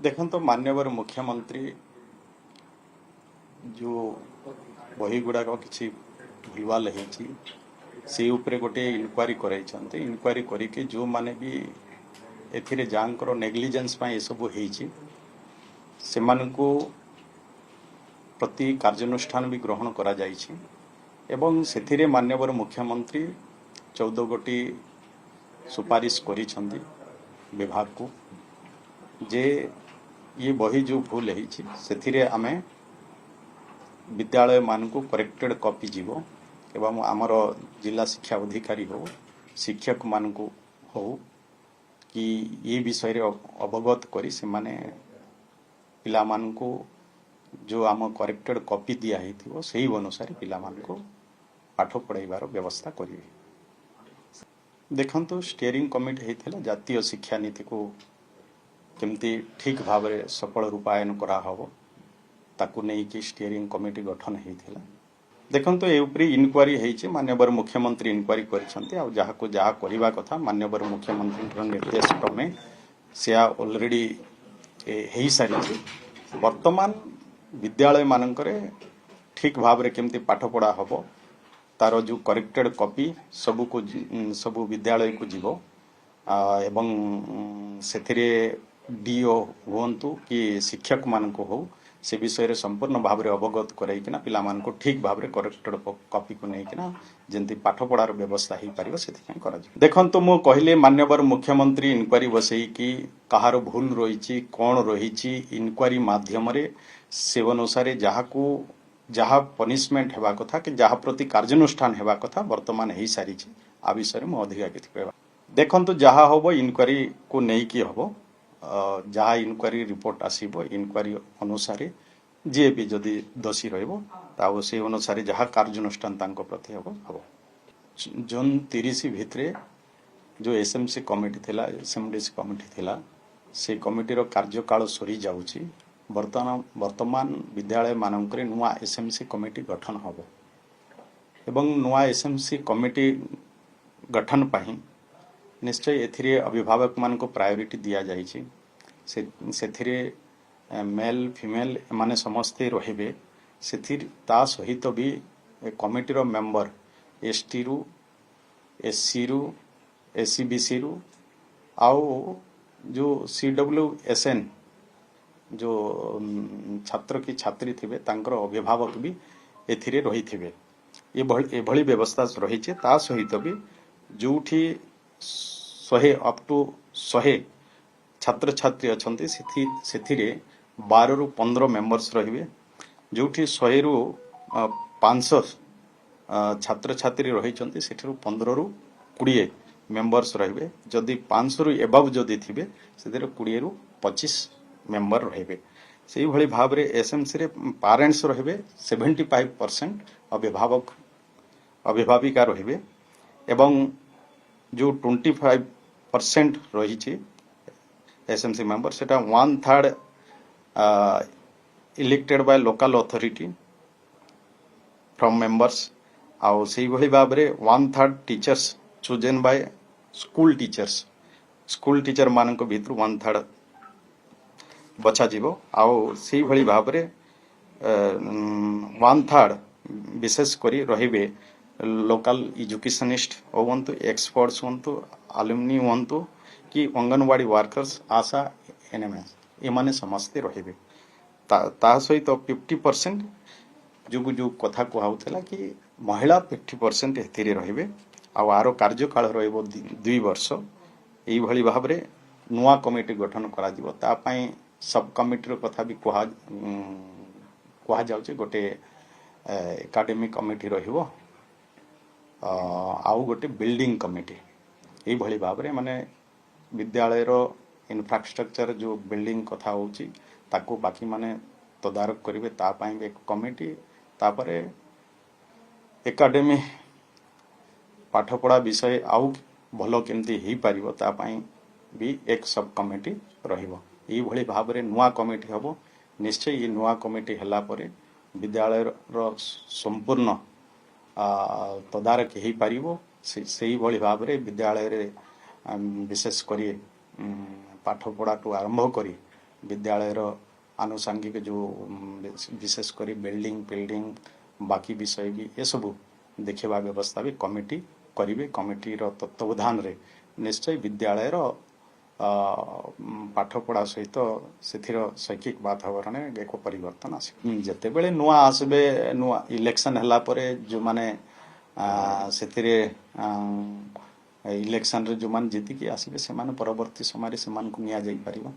देखो तो माननीय मुख्यमंत्री जो बही गुड़ाक किसी भूलभाल से उपरे गोटे इनक्वारी कराई इनक्वारी करके जो माने भी एथिरे जांकर नेग्लिजेंस ये सब से प्रति कार्यानुष्ठान भी ग्रहण करा जाइछि एवं सेथिरे माननीय मुख्यमंत्री 14 गोटी सुपारिश करिछंती विभाग को जे ये बही जो भूल है आमे विद्यालय मान को करेक्टेड कॉपी जीवो एवं आमर जिला शिक्षा अधिकारी हो शिक्षक मान को हो कि ये विषय अवगत करी से माने पिला मान को जो आम करेक्टेड कॉपी दिया ही सही अनुसार पिला मान को पाठ पढ़ाइबार व्यवस्था करिवे। देखंतु स्टीयरिंग कमिटी होता जातीय शिक्षा नीति को केमती ठीक भाव में सफल रूपायन करा हबो ताकू नहीं कि स्टीयरिंग कमिटी गठन होता देखो ये इनक्वारी होती माननीय मुख्यमंत्री इनक्वारी करवा कथा माननीय मुख्यमंत्री निर्देश क्रमे से ऑलरेडी हो सारी वर्तमान विद्यालय मानकरे ठीक भाव में केमती पाठ पढ़ा हम तार जो करेक्टेड कॉपी सबू विद्यालय को जीव एवं से डीओ हुंतु कि शिक्षक मान को हो से विषय रे संपूर्ण भाव में अवगत कराइकिना पिला मान को ठीक भाव में करेक्टेड कॉपी को लेकिना जंती पाठ पढ़ार व्यवस्था हो पार से देखो मु कहले माननीय मुख्यमंत्री इनक्वारी बसई कि कहार भूल रही कौन रही इनक्वारी माध्यम से अनुसार जहाँ पनिशमेंट होगा कथा कि जहाँ प्रति कार्यानुष्ठान होगा कथा वर्तमान हो सारी आ विषय में अधिका किसी कहवा देखो जहाँ हम इनक्वारी को लेकिन हम जहाँ इनक्वारी रिपोर्ट आसीबो इनक्वारी अनुसार जी भी जदि दोषी रही से अनुसार जहाँ कार्यानुष्ठान प्रति हम हम जून 30 भितरे जो एसएमसी कमिटी थिला एसएमडीसी कमिटी थिला से कमिटीर कार्यकाल सरी जाउची वर्तमान विद्यालय मानक नुआ एसएमसी कमिटी गठन हम एवं नुआ एसएमसी कमिटी गठन पाही निश्चय एथिरे अभिभावक मान को प्रायोरिटी दिया जाइछि से मेल फीमेल माने समस्ते रहिबे ता सहित भी कमिटीर मेंबर एसटी रु एससी रु एससीबीसी रु आउ जो सीडब्ल्यूएसएन जो छात्र की छात्री थिबे तांकर अभिभावक भी एथिरे रही थिबे एभली व्यवस्था रही ता सहित भी जोठी 100 अप टू 100 छात्र छात्री अच्छी से 12 रु 15 मेंबर्स रहिबे जोठी 100 रु 500 छात्र छात्री रही 15 रु 20 मेंबर्स रहिबे जदि 500 रु एबव जदि थिबे से 20 रु 25 मेंबर रहिबे से भली भाव रे एसएमसी रे पेरेंट्स रहिबे 75% अभिभाविका रहिबे एवं जो 25% रही एसएमसी मेंबर सेटा 1/3 elected by local authority from members आउ से भली भाव रे 1/3 teachers chosen bye school teacher मान भीतर 1/3 बचा जीवो आउ से भली भाव रे 1/3 विशेष करी रहिबे लोकल एजुकेशनिस्ट होवंतु एक्सपर्ट्स होवंतु अलुमनी होवंतु कि अंगनवाड़ी वर्कर्स आशा एनएमएस ये माने समस्ते रहिबे ता सहित 50% जो कथा कहउथला कि महिला 50% एथिरे रहिबे आ आरो कार्यकाल रहइबो 2 वर्ष एई भली भाव रे नुआ कमिटी गठन करा दिबो ता पई सब कमिटी कथा भी कहा जाउचे गोटे एकेडमिक कमिटी रहिबो आउ गोटे बिल्डिंग कमिटी यही भली भाव में माने विद्यालय रो इंफ्रास्ट्रक्चर जो बिल्डिंग कथा होची ताको बाकी माने तदारक करिवे ता पई एक कमिटी तापरे एकेडमी पाठपढ़ा विषय आउ भलो केमती ही पारिबो ता पई भी एक सब कमिटी रहिबो यही भली भाव में नुआ कमिटी हबो निश्चय ये नुआ कमिटी हला परे विद्यालय रो संपूर्ण तदारक हो पारिबो से भली भाव में विद्यालय रे विशेष करी पाठ पढ़ा आरंभ करी विद्यालयर आनुषंगिक जो विशेषकर बिल्डिंग फिल्डिंग बाकी विषय भी ये सब देखा व्यवस्था भी कमिटी करेंगे। कमिटी तत्वावधान रे निश्चय विद्यालयर पाठपढ़ा सहित से शैक्षिक वातावरण एक परिवर्तन आस जिते बड़े नुआ आसबे नुआ इलेक्शन हला परे जो माने इलेक्शन रे जो मान जीतिकी आसबे से परवर्ती समय से निया जाई परिबा।